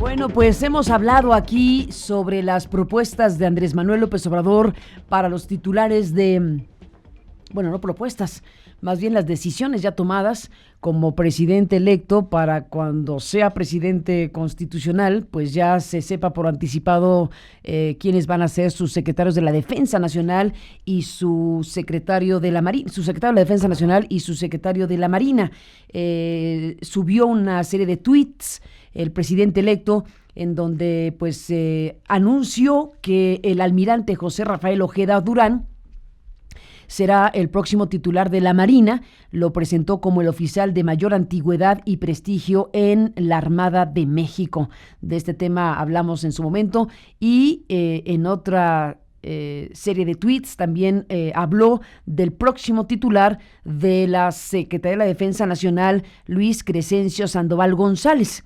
Bueno, pues hemos hablado aquí sobre las propuestas de Andrés Manuel López Obrador para los titulares de, bueno, no propuestas, más bien las decisiones ya tomadas como presidente electo para cuando sea presidente constitucional, pues ya se sepa por anticipado quiénes van a ser sus secretarios de la Defensa Nacional y su secretario de la Marina, su secretario de la Defensa Nacional y su secretario de la Marina. Subió una serie de tweets el presidente electo en donde pues anunció que el almirante José Rafael Ojeda Durán será el próximo titular de la Marina. Lo presentó como el oficial de mayor antigüedad y prestigio en la Armada de México. De este tema hablamos en su momento y en otra serie de tweets también habló del próximo titular de la Secretaría de la Defensa Nacional, Luis Crescencio Sandoval González.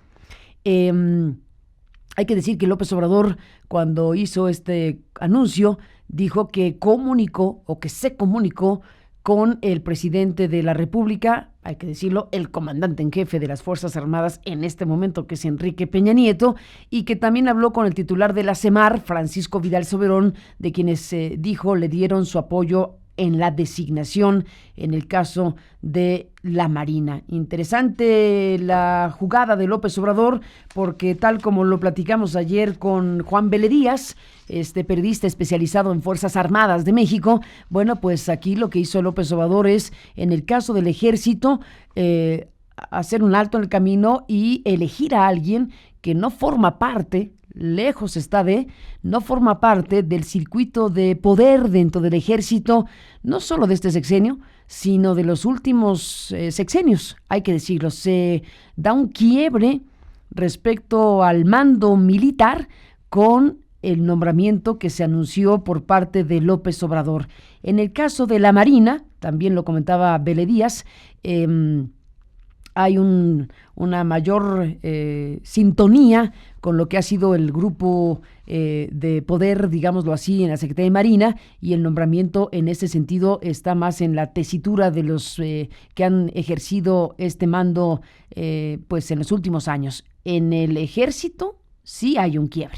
Hay que decir que López Obrador, cuando hizo este anuncio, dijo que comunicó o que se comunicó con el presidente de la República, hay que decirlo, el comandante en jefe de las Fuerzas Armadas en este momento, que es Enrique Peña Nieto, y que también habló con el titular de la CEMAR, Francisco Vidal Soberón, de quienes dijo le dieron su apoyo en la designación en el caso de la Marina. Interesante la jugada de López Obrador, porque tal como lo platicamos ayer con Juan Vélez Díaz, periodista especializado en Fuerzas Armadas de México, bueno, pues aquí lo que hizo López Obrador es, en el caso del Ejército, hacer un alto en el camino y elegir a alguien que no forma parte, lejos está de, no forma parte del circuito de poder dentro del Ejército, no solo de este sexenio, sino de los últimos sexenios, hay que decirlo. Se da un quiebre respecto al mando militar con el nombramiento que se anunció por parte de López Obrador. En el caso de la Marina, también lo comentaba Vélez Díaz, hay una mayor sintonía con lo que ha sido el grupo de poder, digámoslo así, en la Secretaría de Marina, y el nombramiento en ese sentido está más en la tesitura de los que han ejercido este mando pues en los últimos años. En el Ejército sí hay un quiebre,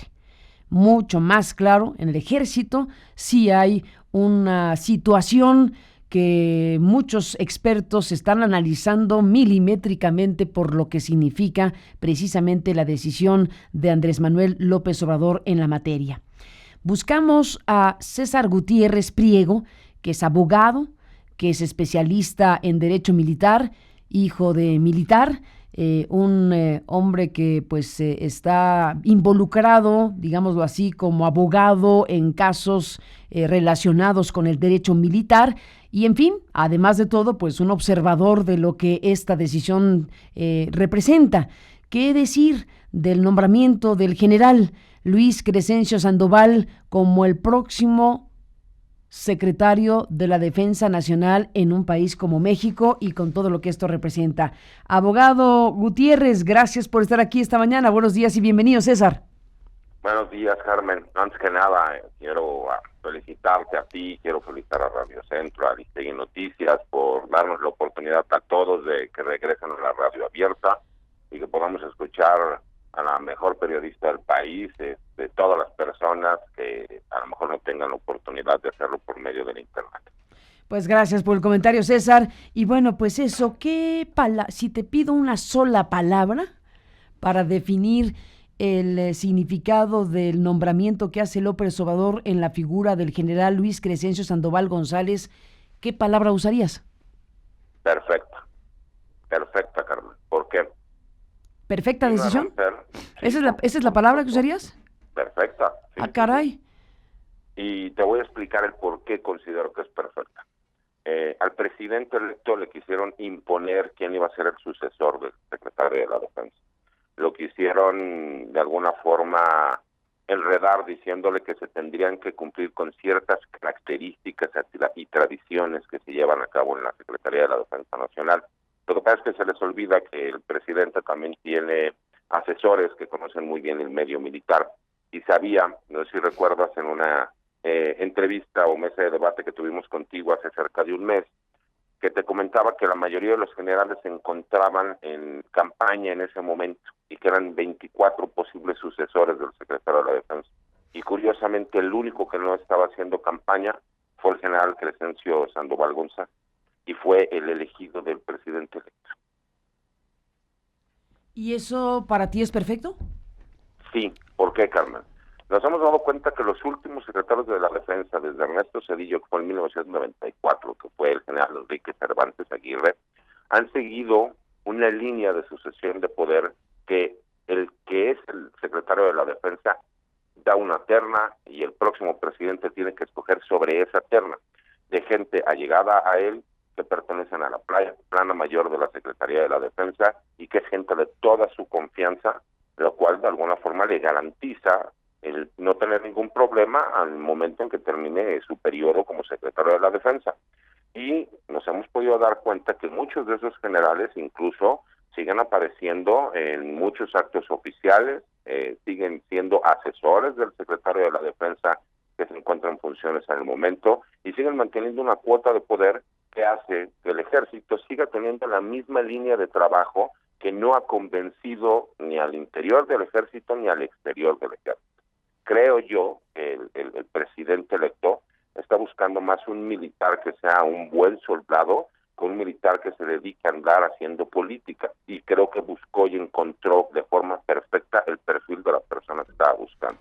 mucho más claro. En el Ejército sí hay una situación que muchos expertos están analizando milimétricamente por lo que significa precisamente la decisión de Andrés Manuel López Obrador en la materia. Buscamos a César Gutiérrez Priego, que es abogado, que es especialista en derecho militar, hijo de militar, un hombre que pues está involucrado, digámoslo así, como abogado en casos relacionados con el derecho militar y, en fin, además de todo, pues un observador de lo que esta decisión representa. ¿Qué decir del nombramiento del general Luis Crescencio Sandoval como el próximo secretario de la Defensa Nacional en un país como México y con todo lo que esto representa? Abogado Gutiérrez, gracias por estar aquí esta mañana. Buenos días y bienvenido, César. Buenos días, Carmen. Antes que nada, quiero felicitarte a ti, quiero felicitar a Radio Centro, a Aristegui Noticias, por darnos la oportunidad a todos de que regresen a la radio abierta y que podamos escuchar a la mejor periodista del país, de todas las personas que a lo mejor no tengan la oportunidad de hacerlo por medio del internet. Pues gracias por el comentario, César. Y bueno, pues eso, si te pido una sola palabra para definir el significado del nombramiento que hace López Obrador en la figura del general Luis Crescencio Sandoval González, ¿qué palabra usarías? Perfecta, Carmen. ¿Por qué? ¿Perfecta decisión? Sí, ¿Esa es la palabra que usarías? Perfecta. Sí, caray. Sí. Y te voy a explicar el por qué considero que es perfecta. Al presidente electo le quisieron imponer quién iba a ser el sucesor del secretario de la Defensa. Lo quisieron de alguna forma enredar diciéndole que se tendrían que cumplir con ciertas características y tradiciones que se llevan a cabo en la Secretaría de la Defensa Nacional. Lo que pasa es que se les olvida que el presidente también tiene asesores que conocen muy bien el medio militar y sabía, no sé si recuerdas, en una entrevista o mesa de debate que tuvimos contigo hace cerca de un mes, que te comentaba que la mayoría de los generales se encontraban en campaña en ese momento y que eran 24 posibles sucesores del secretario de la Defensa. Y curiosamente el único que no estaba haciendo campaña fue el general Crescencio Sandoval González y fue el elegido del presidente electo. ¿Y eso para ti es perfecto? Sí, ¿por qué, Carmen? Nos hemos dado cuenta que los últimos secretarios de la Defensa, desde Ernesto Zedillo, que fue en 1994, que fue el general Enrique Cervantes Aguirre, han seguido una línea de sucesión de poder que el que es el secretario de la Defensa da una terna y el próximo presidente tiene que escoger sobre esa terna de gente allegada a él que pertenecen a la plana mayor de la Secretaría de la Defensa y que es gente de toda su confianza, lo cual de alguna forma le garantiza el no tener ningún problema al momento en que termine su periodo como secretario de la Defensa. Y nos hemos podido dar cuenta que muchos de esos generales incluso siguen apareciendo en muchos actos oficiales, siguen siendo asesores del secretario de la Defensa que se encuentra en funciones en el momento y siguen manteniendo una cuota de poder que hace que el ejército siga teniendo la misma línea de trabajo que no ha convencido ni al interior del ejército ni al exterior del ejército. Creo yo que el presidente electo está buscando más un militar que sea un buen soldado que un militar que se dedique a andar haciendo política, y creo que buscó y encontró de forma perfecta el perfil de la persona que estaba buscando.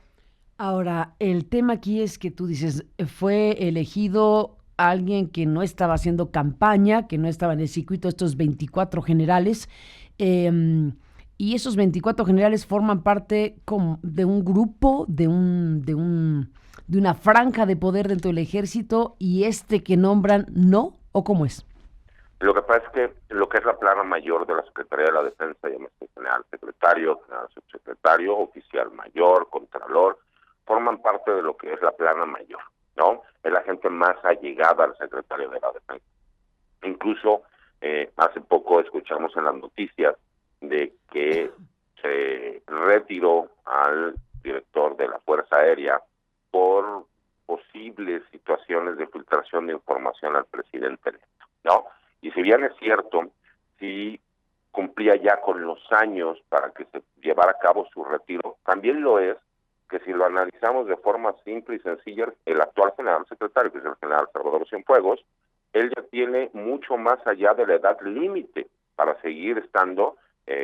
Ahora, el tema aquí es que tú dices, fue elegido alguien que no estaba haciendo campaña, que no estaba en el circuito, estos 24 generales, y esos 24 generales forman parte de un grupo, de una franja de poder dentro del ejército, y este que nombran no, ¿o cómo es? Lo que pasa es que lo que es la plana mayor de la Secretaría de la Defensa, llámese general secretario, general subsecretario, oficial mayor, contralor, forman parte de lo que es la plana mayor, ¿no? Es la gente más allegada al secretario de la Defensa. Incluso hace poco escuchamos en las noticias de que se retiró al director de la Fuerza Aérea por posibles situaciones de filtración de información al presidente electo, ¿no? Y si bien es cierto, si cumplía ya con los años para que se llevara a cabo su retiro, también lo es que si lo analizamos de forma simple y sencilla, el actual general secretario, que es el general Salvador Cienfuegos, él ya tiene mucho más allá de la edad límite para seguir estando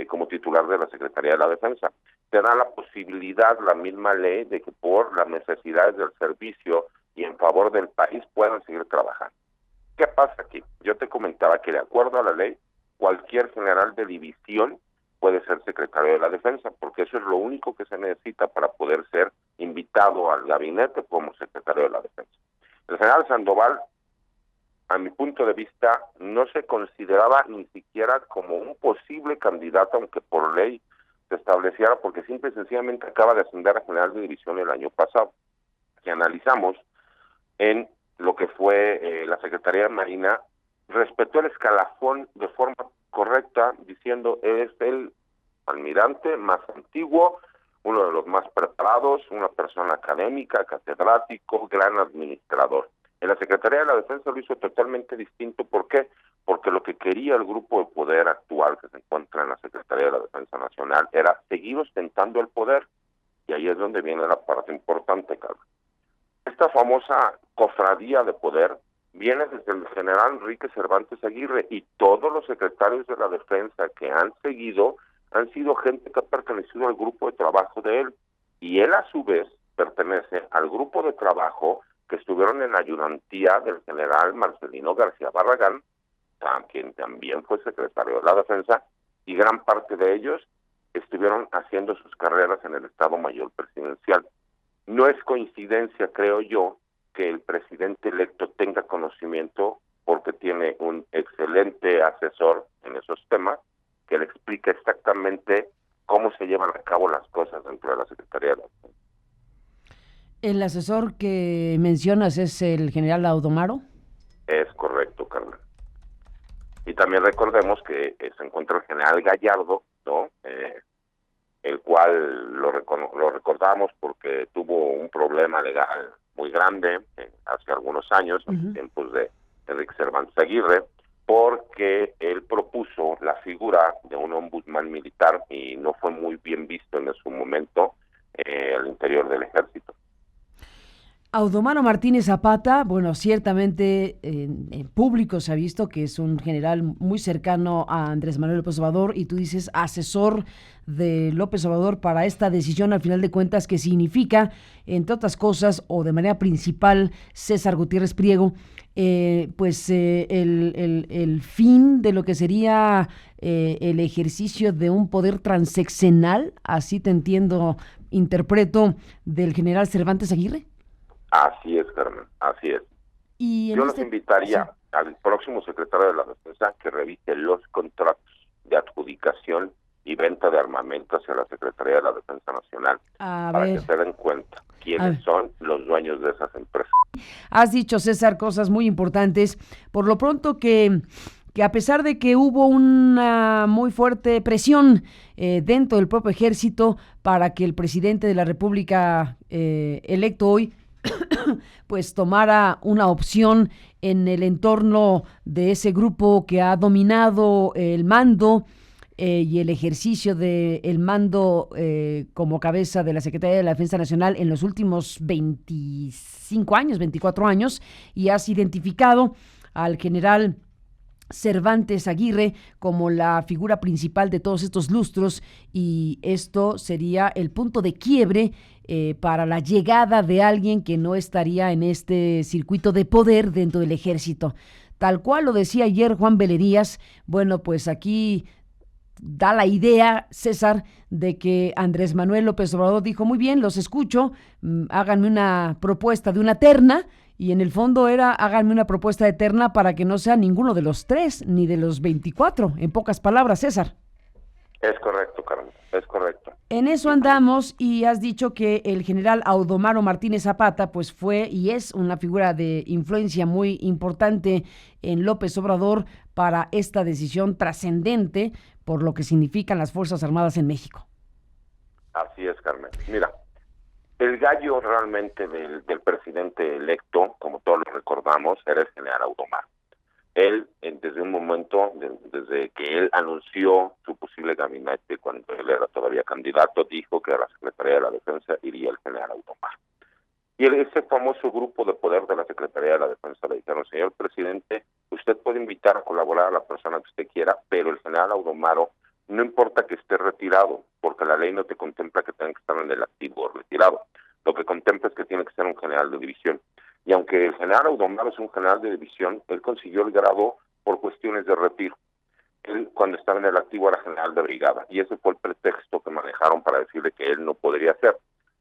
como titular de la Secretaría de la Defensa. Te da la posibilidad, la misma ley, de que por las necesidades del servicio y en favor del país puedan seguir trabajando. ¿Qué pasa aquí? Yo te comentaba que de acuerdo a la ley, cualquier general de división puede ser secretario de la Defensa, porque eso es lo único que se necesita para poder ser invitado al gabinete como secretario de la Defensa. El general Sandoval, a mi punto de vista, no se consideraba ni siquiera como un posible candidato, aunque por ley se estableciera, porque simple y sencillamente acaba de ascender a general de división el año pasado. Si analizamos en lo que fue la Secretaría de Marina, respetó el escalafón de forma correcta, diciendo es el almirante más antiguo, uno de los más preparados, una persona académica, catedrático, gran administrador. En la Secretaría de la Defensa lo hizo totalmente distinto. ¿Por qué? Porque lo que quería el grupo de poder actual que se encuentra en la Secretaría de la Defensa Nacional era seguir ostentando el poder. Y ahí es donde viene la parte importante, Carlos. Esta famosa cofradía de poder viene desde el general Enrique Cervantes Aguirre, y todos los secretarios de la Defensa que han seguido han sido gente que ha pertenecido al grupo de trabajo de él, y él a su vez pertenece al grupo de trabajo que estuvieron en la ayudantía del general Marcelino García Barragán, quien también fue secretario de la Defensa, y gran parte de ellos estuvieron haciendo sus carreras en el Estado Mayor Presidencial. No es coincidencia, creo yo, que el presidente electo tenga conocimiento, porque tiene un excelente asesor en esos temas que le explica exactamente cómo se llevan a cabo las cosas dentro de la Secretaría de la Defensa. ¿El asesor que mencionas es el general Audomaro? Es correcto, Carmen. Y también recordemos que se encuentra el general Gallardo, ¿no? El cual lo recordamos porque tuvo un problema legal muy grande hace algunos años, en tiempos de Enrique Cervantes Aguirre, porque él propuso la figura de un ombudsman militar y no fue muy bien visto en su momento al interior del ejército. Audomaro Martínez Zapata, bueno, ciertamente en público se ha visto que es un general muy cercano a Andrés Manuel López Obrador, y tú dices asesor de López Obrador para esta decisión, al final de cuentas, que significa, entre otras cosas, o de manera principal, César Gutiérrez Priego, el fin de lo que sería el ejercicio de un poder transeccional, así te entiendo, interpreto, del general Cervantes Aguirre. Así es, Carmen, así es. Y en Yo los invitaría al próximo secretario de la Defensa que revise los contratos de adjudicación y venta de armamento hacia la Secretaría de la Defensa Nacional para que se den cuenta quiénes son los dueños de esas empresas. Has dicho, César, cosas muy importantes. Por lo pronto que a pesar de que hubo una muy fuerte presión dentro del propio ejército para que el presidente de la República electo hoy pues tomara una opción en el entorno de ese grupo que ha dominado el mando y el ejercicio del mando como cabeza de la Secretaría de la Defensa Nacional en los últimos 25 años, 24 años, y has identificado al general Cervantes Aguirre como la figura principal de todos estos lustros, y esto sería el punto de quiebre para la llegada de alguien que no estaría en este circuito de poder dentro del ejército. Tal cual lo decía ayer Juan Velerías, bueno, pues aquí da la idea, César, de que Andrés Manuel López Obrador dijo, muy bien, los escucho, háganme una propuesta de una terna, y en el fondo era, háganme una propuesta de terna para que no sea ninguno de los 3, ni de los 24, en pocas palabras, César. Es correcto, Carmen, es correcto. En eso andamos, y has dicho que el general Audomaro Martínez Zapata pues fue y es una figura de influencia muy importante en López Obrador para esta decisión trascendente por lo que significan las Fuerzas Armadas en México. Así es, Carmen. Mira, el gallo realmente del presidente electo, como todos lo recordamos, era el general Audomaro. Él, desde un momento, desde que él anunció su posible gabinete, cuando él era todavía candidato, dijo que a la Secretaría de la Defensa iría el general Audomaro. Y ese famoso grupo de poder de la Secretaría de la Defensa le dijeron, señor presidente, usted puede invitar a colaborar a la persona que usted quiera, pero el general Audomaro, no importa que esté retirado, porque la ley no te contempla que tenga que estar en el activo o retirado. Lo que contempla es que tiene que ser un general de división. Y aunque el general Audomaro es un general de división, él consiguió el grado por cuestiones de retiro. Él, cuando estaba en el activo, era general de brigada, y ese fue el pretexto que manejaron para decirle que él no podría ser.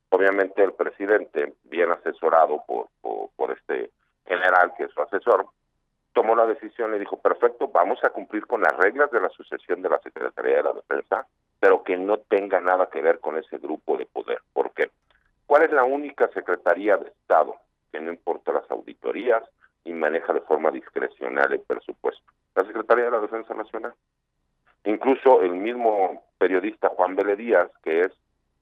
Obviamente el presidente, bien asesorado por este general que es su asesor, tomó la decisión y dijo, perfecto, vamos a cumplir con las reglas de la sucesión de la Secretaría de la Defensa, pero que no tenga nada que ver con ese grupo de poder. ¿Por qué? ¿Cuál es la única Secretaría de Estado que no importa las auditorías y maneja de forma discrecional el presupuesto? La Secretaría de la Defensa Nacional. Incluso el mismo periodista Juan Velerías, que es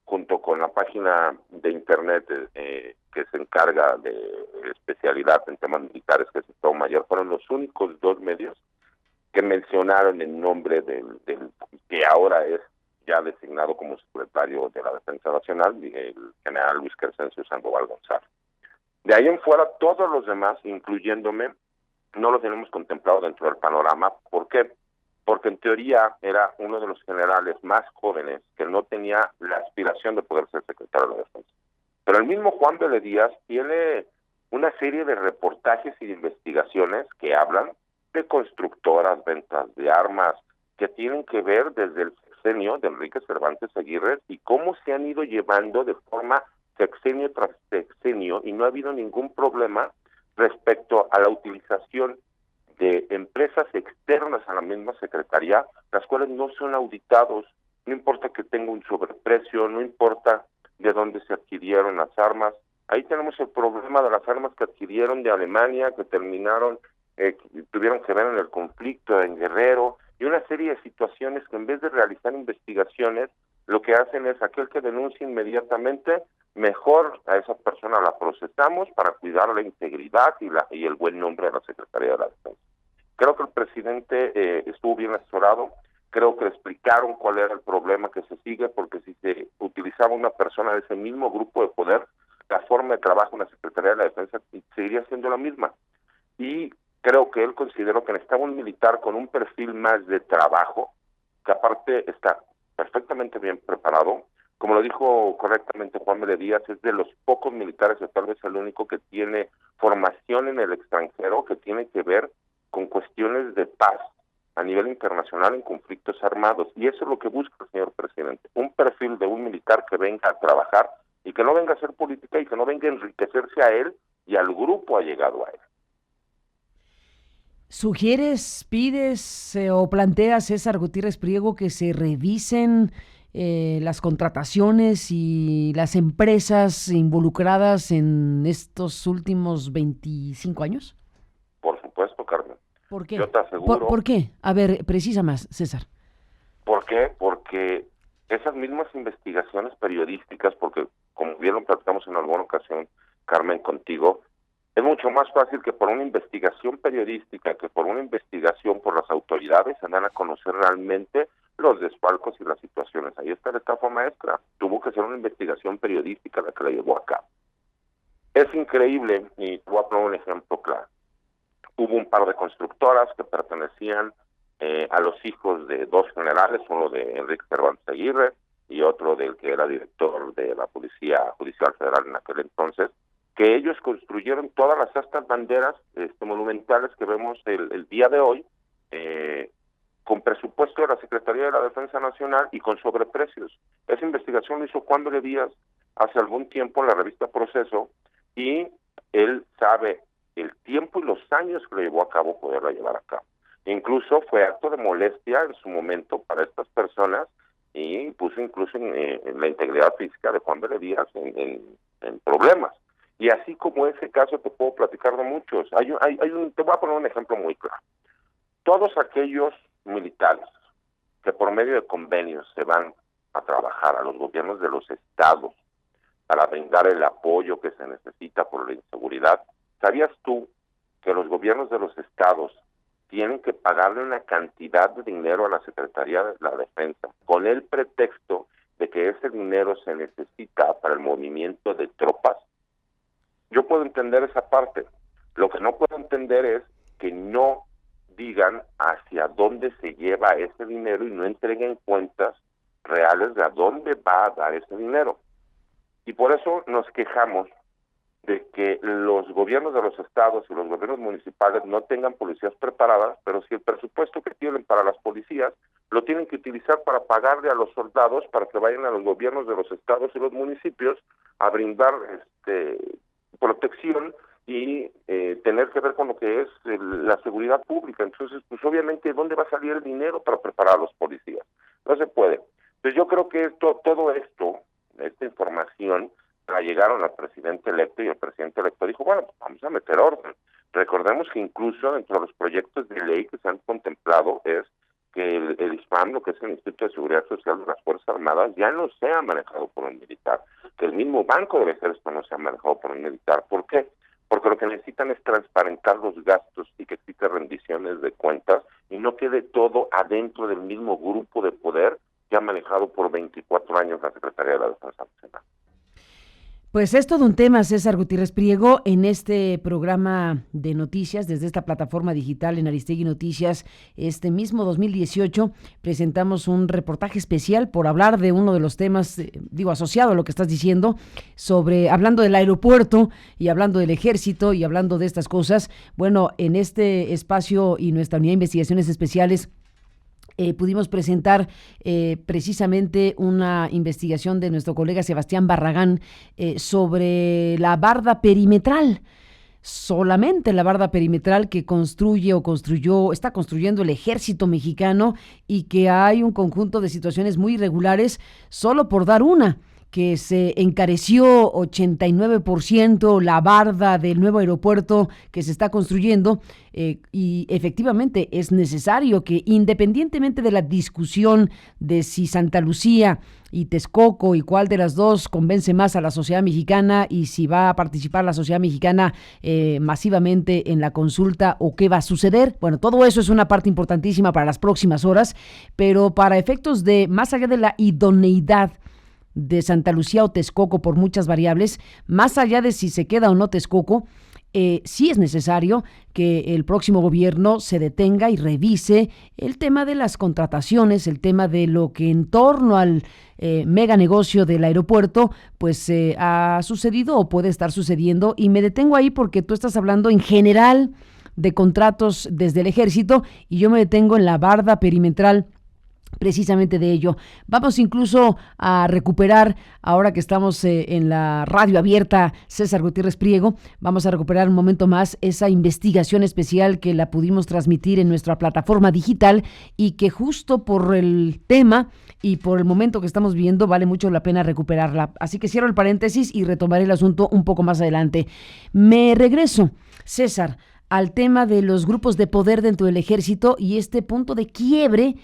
junto con la página de internet que se encarga de especialidad en temas militares, que es Estado Mayor, fueron los únicos 2 medios que mencionaron el nombre del que ahora es ya designado como secretario de la Defensa Nacional, el general Luis Crescencio Sandoval González. De ahí en fuera, todos los demás, incluyéndome, no lo tenemos contemplado dentro del panorama. ¿Por qué? Porque en teoría era uno de los generales más jóvenes que no tenía la aspiración de poder ser secretario de la Defensa. Pero el mismo Juan Velerías tiene una serie de reportajes y de investigaciones que hablan de constructoras, ventas de armas, que tienen que ver desde el sexenio de Enrique Cervantes Aguirre y cómo se han ido llevando de forma sexenio tras sexenio, y no ha habido ningún problema respecto a la utilización de empresas externas a la misma secretaría, las cuales no son auditados, no importa que tenga un sobreprecio, no importa de dónde se adquirieron las armas. Ahí tenemos el problema de las armas que adquirieron de Alemania, que terminaron, tuvieron que ver en el conflicto en Guerrero, y una serie de situaciones que en vez de realizar investigaciones, lo que hacen es aquel que denuncia inmediatamente, mejor a esa persona la procesamos para cuidar la integridad y el buen nombre de la Secretaría de la Defensa. Creo que el presidente estuvo bien asesorado, creo que le explicaron cuál era el problema que se sigue, porque si se utilizaba una persona de ese mismo grupo de poder, la forma de trabajo en la Secretaría de la Defensa seguiría siendo la misma. Y creo que él consideró que necesitaba un militar con un perfil más de trabajo, que aparte está perfectamente bien preparado. Como lo dijo correctamente Juan Mele Díaz, es de los pocos militares, o tal vez el único, que tiene formación en el extranjero, que tiene que ver con cuestiones de paz a nivel internacional en conflictos armados. Y eso es lo que busca el señor presidente, un perfil de un militar que venga a trabajar y que no venga a hacer política y que no venga a enriquecerse a él y al grupo allegado a él. ¿Sugieres, pides o planteas, César Gutiérrez Priego, que se revisen las contrataciones y las empresas involucradas en estos últimos 25 años? Por supuesto, Carmen. ¿Por qué? Yo te aseguro. ¿Por qué? A ver, precisa más, César. ¿Por qué? Porque esas mismas investigaciones periodísticas, porque como bien lo platicamos en alguna ocasión, Carmen, contigo, es mucho más fácil que por una investigación periodística, que por una investigación por las autoridades, se dan a conocer realmente los desfalcos y las situaciones. Ahí está la estafa maestra. Tuvo que ser una investigación periodística la que la llevó a cabo. Es increíble, y te voy a poner un ejemplo claro. Hubo un par de constructoras que pertenecían a los hijos de dos generales, uno de Enrique Cervantes Aguirre y otro del que era director de la Policía Judicial Federal en aquel entonces, que ellos construyeron todas estas banderas monumentales que vemos el día de hoy, con presupuesto de la Secretaría de la Defensa Nacional y con sobreprecios. Esa investigación lo hizo Juan Mele Díaz hace algún tiempo en la revista Proceso, y él sabe el tiempo y los años que le llevó a cabo poderla llevar a cabo. Incluso fue acto de molestia en su momento para estas personas, y puso incluso en la integridad física de Juan Mele Díaz en problemas. Y así como ese caso te puedo platicar de muchos. Te voy a poner un ejemplo muy claro. Todos aquellos militares que por medio de convenios se van a trabajar a los gobiernos de los estados para brindar el apoyo que se necesita por la inseguridad, ¿sabías tú que los gobiernos de los estados tienen que pagarle una cantidad de dinero a la Secretaría de la Defensa con el pretexto de que ese dinero se necesita para el movimiento de tropas? Yo puedo entender esa parte. Lo que no puedo entender es que no digan hacia dónde se lleva ese dinero y no entreguen cuentas reales de a dónde va a dar ese dinero. Y por eso nos quejamos de que los gobiernos de los estados y los gobiernos municipales no tengan policías preparadas, pero si el presupuesto que tienen para las policías lo tienen que utilizar para pagarle a los soldados para que vayan a los gobiernos de los estados y los municipios a brindar protección y tener que ver con lo que es la seguridad pública. Entonces, pues obviamente, ¿dónde va a salir el dinero para preparar a los policías? No se puede. Entonces yo creo que todo esto, esta información, la llegaron al presidente electo, y el presidente electo dijo, bueno, pues vamos a meter orden. Recordemos que incluso dentro de los proyectos de ley que se han contemplado es que el ISPAM, lo que es el Instituto de Seguridad Social de las Fuerzas Armadas, ya no sea manejado por un militar, que el mismo Banco del Ejército no sea manejado por un militar. ¿Por qué? Porque lo que necesitan es transparentar los gastos y que exista rendiciones de cuentas y no quede todo adentro del mismo grupo de poder ya manejado por 24 años la Secretaría de la Defensa Nacional. Pues es todo un tema, César Gutiérrez Priego, en este programa de noticias, desde esta plataforma digital en Aristegui Noticias. Este mismo 2018 presentamos un reportaje especial por hablar de uno de los temas, asociado a lo que estás diciendo, hablando del aeropuerto y hablando del ejército y hablando de estas cosas. Bueno, en este espacio y nuestra unidad de investigaciones especiales, pudimos presentar precisamente una investigación de nuestro colega Sebastián Barragán sobre la barda perimetral. Solamente la barda perimetral que está construyendo el ejército mexicano, y que hay un conjunto de situaciones muy irregulares, solo por dar una, que se encareció 89% la barda del nuevo aeropuerto que se está construyendo, y efectivamente es necesario que, independientemente de la discusión de si Santa Lucía y Texcoco y cuál de las dos convence más a la sociedad mexicana y si va a participar la sociedad mexicana masivamente en la consulta o qué va a suceder, bueno, todo eso es una parte importantísima para las próximas horas, pero para efectos de, más allá de la idoneidad de Santa Lucía o Texcoco por muchas variables, más allá de si se queda o no Texcoco, sí es necesario que el próximo gobierno se detenga y revise el tema de las contrataciones, el tema de lo que en torno al mega negocio del aeropuerto pues ha sucedido o puede estar sucediendo, y me detengo ahí porque tú estás hablando en general de contratos desde el ejército y yo me detengo en la barda perimetral precisamente de ello. Vamos incluso a recuperar, ahora que estamos en la radio abierta, César Gutiérrez Priego, vamos a recuperar un momento más esa investigación especial que la pudimos transmitir en nuestra plataforma digital y que justo por el tema y por el momento que estamos viviendo vale mucho la pena recuperarla. Así que cierro el paréntesis y retomaré el asunto un poco más adelante. Me regreso, César, al tema de los grupos de poder dentro del ejército y este punto de quiebre.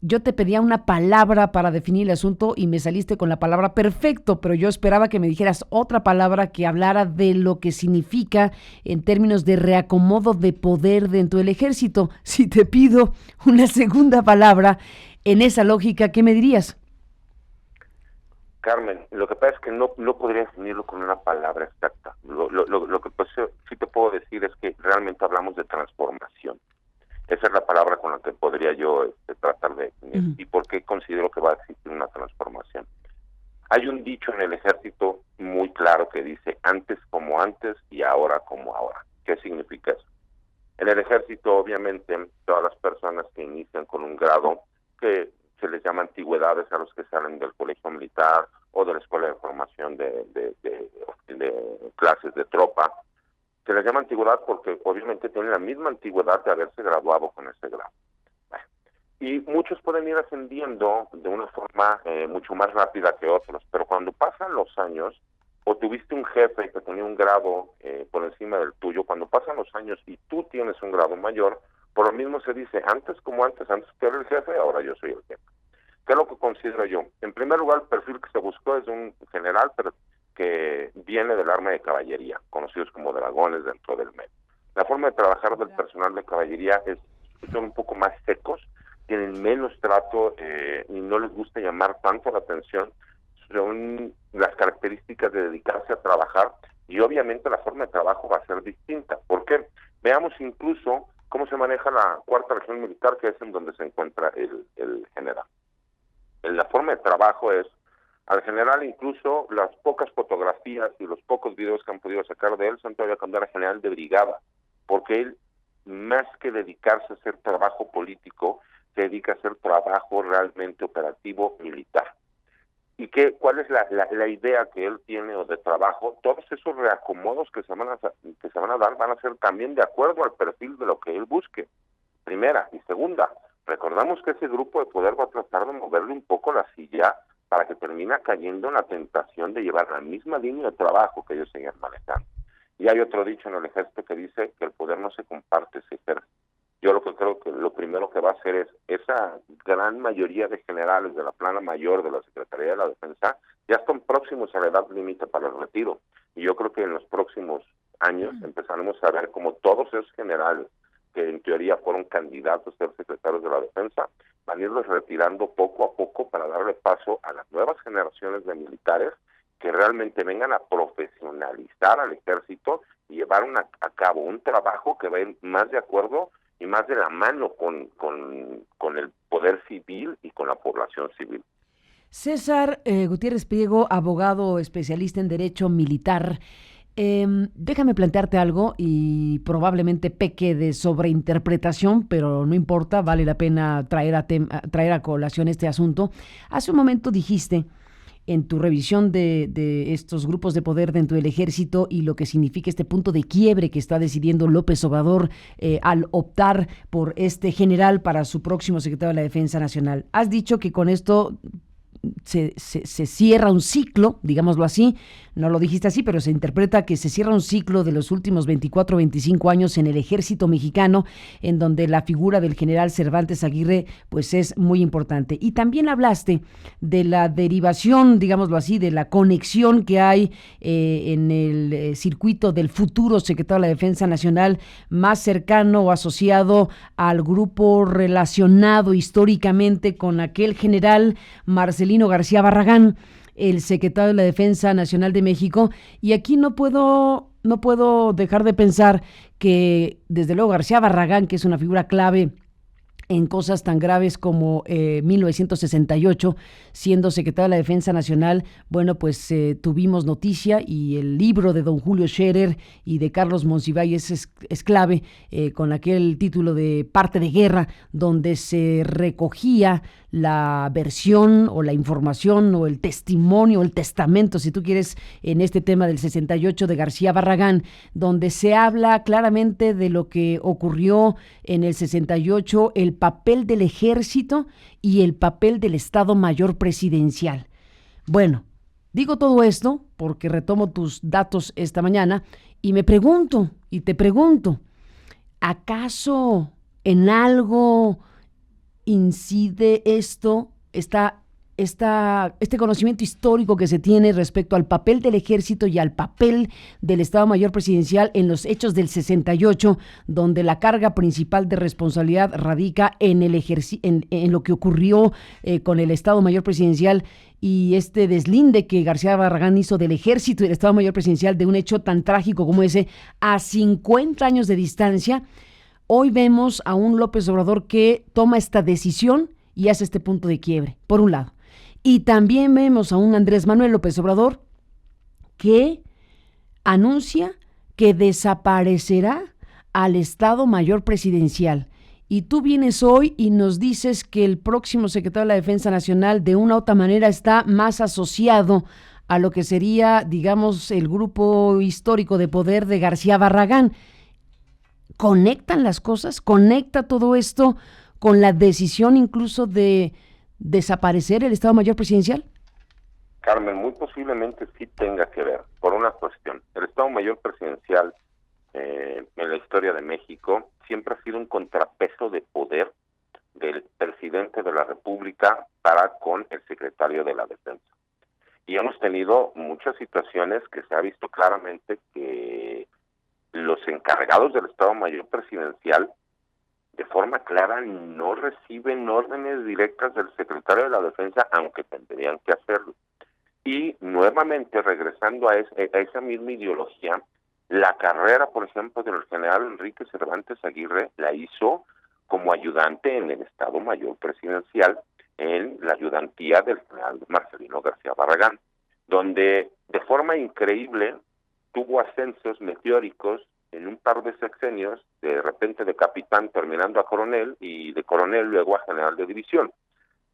Yo te pedía una palabra para definir el asunto y me saliste con la palabra perfecto, pero yo esperaba que me dijeras otra palabra que hablara de lo que significa en términos de reacomodo de poder dentro del ejército. Si te pido una segunda palabra en esa lógica, ¿qué me dirías? Carmen, lo que pasa es que no podría definirlo con una palabra exacta. Lo que pues, sí te puedo decir es que realmente hablamos de transformación. Esa es la palabra con la que podría yo tratar de definir. ¿Y por qué considero que va a existir una transformación? Hay un dicho en el ejército muy claro que dice antes como antes y ahora como ahora. ¿Qué significa eso? En el ejército, obviamente, todas las personas que inician con un grado que se les llama antigüedades a los que salen del colegio militar o de la escuela de formación de clases de tropa, se les llama antigüedad porque obviamente tienen la misma antigüedad de haberse graduado con ese grado. Y muchos pueden ir ascendiendo de una forma mucho más rápida que otros, pero cuando pasan los años, o tuviste un jefe que tenía un grado por encima del tuyo, cuando pasan los años y tú tienes un grado mayor, por lo mismo se dice, antes como antes que era el jefe, ahora yo soy el jefe. ¿Qué es lo que considero yo? En primer lugar, el perfil que se buscó es un general, pero que viene del arma de caballería, conocidos como dragones dentro del medio. La forma de trabajar del personal de caballería son un poco más secos, tienen menos trato y no les gusta llamar tanto la atención. Son las características de dedicarse a trabajar y obviamente la forma de trabajo va a ser distinta. ¿Por qué? Veamos incluso cómo se maneja la cuarta región militar, que es en donde se encuentra el general. La forma de trabajo es, al general, incluso las pocas fotografías y los pocos videos que han podido sacar de él son todavía cuando era general de brigada, porque él, más que dedicarse a hacer trabajo político, se dedica a hacer trabajo realmente operativo militar. ¿Y cuál es la idea que él tiene o de trabajo? Todos esos reacomodos que se van a dar van a ser también de acuerdo al perfil de lo que él busque. Primera. Y segunda, recordamos que ese grupo de poder va a tratar de moverle un poco la silla para que termine cayendo en la tentación de llevar la misma línea de trabajo que ellos seguían manejando. Y hay otro dicho en el ejército que dice que el poder no se comparte, se ejerce. Yo lo que creo que lo primero que va a hacer es, esa gran mayoría de generales de la plana mayor de la Secretaría de la Defensa ya están próximos a la edad límite para el retiro. Y yo creo que en los próximos años empezaremos a ver como todos esos generales que en teoría fueron candidatos a ser secretarios de la Defensa, van a irlos retirando poco a poco para darle paso a las nuevas generaciones de militares que realmente vengan a profesionalizar al ejército y llevar a cabo un trabajo que va a ir más de acuerdo y más de la mano con el poder civil y con la población civil. César Gutiérrez Priego, abogado especialista en Derecho Militar. Déjame plantearte algo y probablemente peque de sobreinterpretación, pero no importa, vale la pena traer a colación este asunto. Hace un momento dijiste, en tu revisión de estos grupos de poder dentro del ejército y lo que significa este punto de quiebre que está decidiendo López Obrador al optar por este general para su próximo secretario de la Defensa Nacional. Has dicho que con esto se cierra un ciclo, digámoslo así, no lo dijiste así, pero se interpreta que se cierra un ciclo de los últimos 24 o 25 años en el ejército mexicano, en donde la figura del general Cervantes Aguirre pues es muy importante. Y también hablaste de la derivación, digámoslo así, de la conexión que hay en el circuito del futuro secretario de la Defensa Nacional, más cercano o asociado al grupo relacionado históricamente con aquel general Marcelino García Barragán, el secretario de la Defensa Nacional de México. Y aquí no puedo dejar de pensar que, desde luego, García Barragán, que es una figura clave en cosas tan graves como 1968, siendo secretario de la Defensa Nacional, bueno, pues tuvimos noticia, y el libro de don Julio Scherer y de Carlos Monsiváis es clave, con aquel título de Parte de Guerra, donde se recogía la versión o la información o el testimonio, el testamento, si tú quieres, en este tema del 68 de García Barragán, donde se habla claramente de lo que ocurrió en el 68, el papel del ejército y el papel del Estado Mayor Presidencial. Bueno, digo todo esto porque retomo tus datos esta mañana y me pregunto, y te pregunto, ¿acaso en algo incide este conocimiento histórico que se tiene respecto al papel del ejército y al papel del Estado Mayor Presidencial en los hechos del 68, donde la carga principal de responsabilidad radica en lo que ocurrió con el Estado Mayor Presidencial, y este deslinde que García Barragán hizo del ejército y del Estado Mayor Presidencial, de un hecho tan trágico como ese, a 50 años de distancia? Hoy vemos a un López Obrador que toma esta decisión y hace este punto de quiebre, por un lado. Y también vemos a un Andrés Manuel López Obrador que anuncia que desaparecerá al Estado Mayor Presidencial. Y tú vienes hoy y nos dices que el próximo secretario de la Defensa Nacional, de una u otra manera, está más asociado a lo que sería, digamos, el grupo histórico de poder de García Barragán. ¿Conectan las cosas? ¿Conecta todo esto con la decisión incluso de desaparecer el Estado Mayor Presidencial? Carmen, muy posiblemente sí tenga que ver, por una cuestión. El Estado Mayor Presidencial en la historia de México siempre ha sido un contrapeso de poder del presidente de la República para con el secretario de la Defensa. Y hemos tenido muchas situaciones que se ha visto claramente que los encargados del Estado Mayor Presidencial, de forma clara, no reciben órdenes directas del secretario de la Defensa, aunque tendrían que hacerlo. Y nuevamente, regresando a esa misma ideología, la carrera, por ejemplo, del general Enrique Cervantes Aguirre la hizo como ayudante en el Estado Mayor Presidencial, en la ayudantía del general Marcelino García Barragán, donde de forma increíble tuvo ascensos meteóricos en un par de sexenios, de repente de capitán terminando a coronel, y de coronel luego a general de división.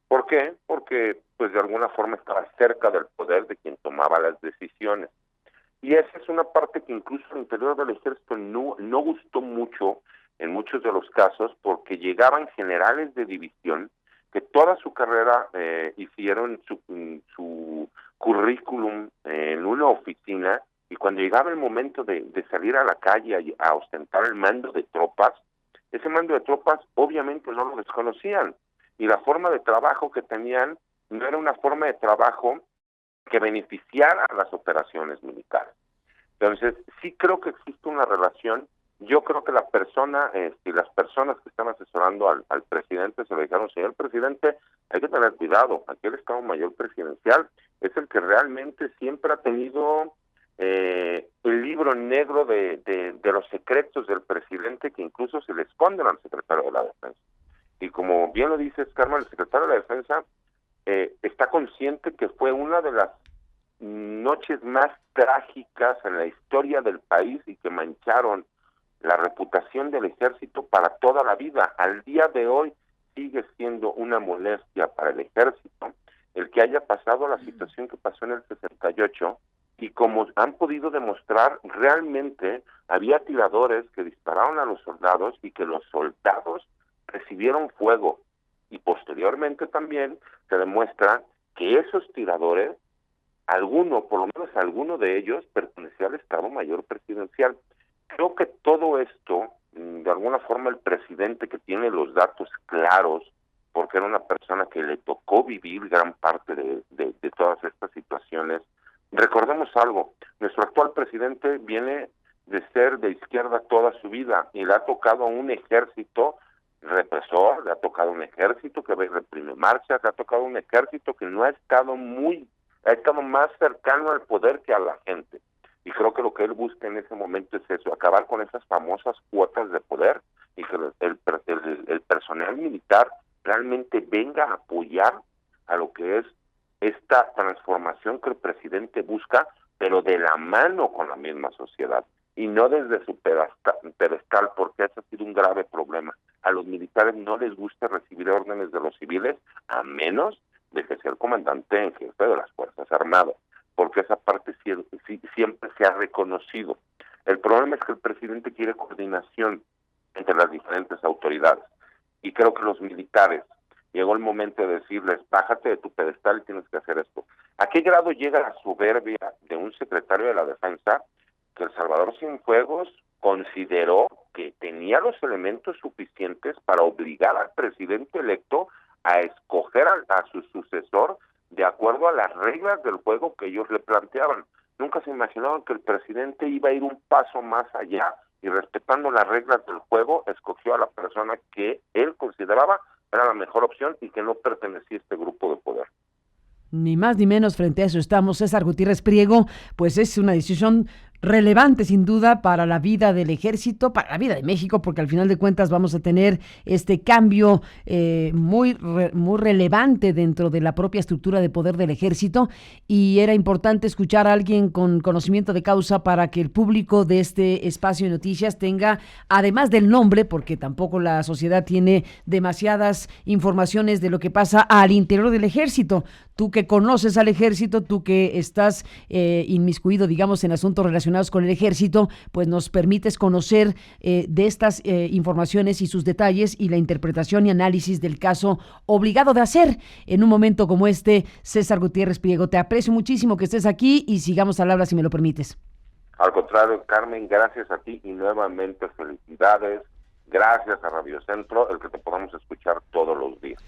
¿Por qué? Porque pues de alguna forma estaba cerca del poder de quien tomaba las decisiones. Y esa es una parte que incluso al interior del ejército no gustó mucho en muchos de los casos, porque llegaban generales de división que toda su carrera hicieron su currículum en una oficina, y cuando llegaba el momento de salir a la calle a ostentar el mando de tropas, ese mando de tropas obviamente no lo desconocían, y la forma de trabajo que tenían no era una forma de trabajo que beneficiara a las operaciones militares. Entonces, sí creo que existe una relación. Yo creo que la persona y las personas que están asesorando al presidente se le dijeron: señor presidente, hay que tener cuidado, aquí el Estado Mayor Presidencial es el que realmente siempre ha tenido el libro negro de los secretos del presidente, que incluso se le esconden al secretario de la Defensa. Y como bien lo dices, Carmen, el secretario de la Defensa está consciente que fue una de las noches más trágicas en la historia del país y que mancharon la reputación del ejército para toda la vida. Al día de hoy sigue siendo una molestia para el ejército el que haya pasado la situación que pasó en el 68, y como han podido demostrar, realmente había tiradores que dispararon a los soldados y que los soldados recibieron fuego. Y posteriormente también se demuestra que esos tiradores, por lo menos alguno de ellos, pertenecía al Estado Mayor Presidencial. Creo que todo esto, de alguna forma el presidente, que tiene los datos claros, porque era una persona que le tocó vivir gran parte de todas estas situaciones. Recordemos algo, nuestro actual presidente viene de ser de izquierda toda su vida y le ha tocado a un ejército represor, le ha tocado un ejército que reprime marchas, le ha tocado un ejército que no ha estado más cercano al poder que a la gente. Y creo que lo que él busca en ese momento es eso, acabar con esas famosas cuotas de poder y que el personal militar realmente venga a apoyar a lo que es esta transformación que el presidente busca, pero de la mano con la misma sociedad y no desde su pedestal, porque ese ha sido un grave problema. A los militares no les gusta recibir órdenes de los civiles, a menos de que sea el comandante en jefe de las Fuerzas Armadas, porque esa parte siempre se ha reconocido. El problema es que el presidente quiere coordinación entre las diferentes autoridades, y creo que los militares, llegó el momento de decirles, bájate de tu pedestal y tienes que hacer esto. ¿A qué grado llega la soberbia de un secretario de la Defensa que El Salvador Cienfuegos consideró que tenía los elementos suficientes para obligar al presidente electo a escoger a su sucesor de acuerdo a las reglas del juego que ellos le planteaban? Nunca se imaginaban que el presidente iba a ir un paso más allá y, respetando las reglas del juego, escogió a la persona que él consideraba era la mejor opción y que no pertenecía a este grupo de poder. Ni más ni menos, frente a eso estamos. César Gutiérrez Priego, pues es una decisión relevante sin duda para la vida del ejército, para la vida de México, porque al final de cuentas vamos a tener este cambio muy relevante dentro de la propia estructura de poder del ejército, y era importante escuchar a alguien con conocimiento de causa para que el público de este espacio de noticias tenga, además del nombre, porque tampoco la sociedad tiene demasiadas informaciones de lo que pasa al interior del ejército. Tú que conoces al ejército, tú que estás inmiscuido, digamos, en asuntos relacionados con el ejército, pues nos permites conocer de estas informaciones y sus detalles y la interpretación y análisis del caso obligado de hacer en un momento como este. César Gutiérrez Priego, te aprecio muchísimo que estés aquí y sigamos al habla si me lo permites. Al contrario, Carmen, gracias a ti y nuevamente felicidades. Gracias a Radio Centro, el que te podamos escuchar todos los días.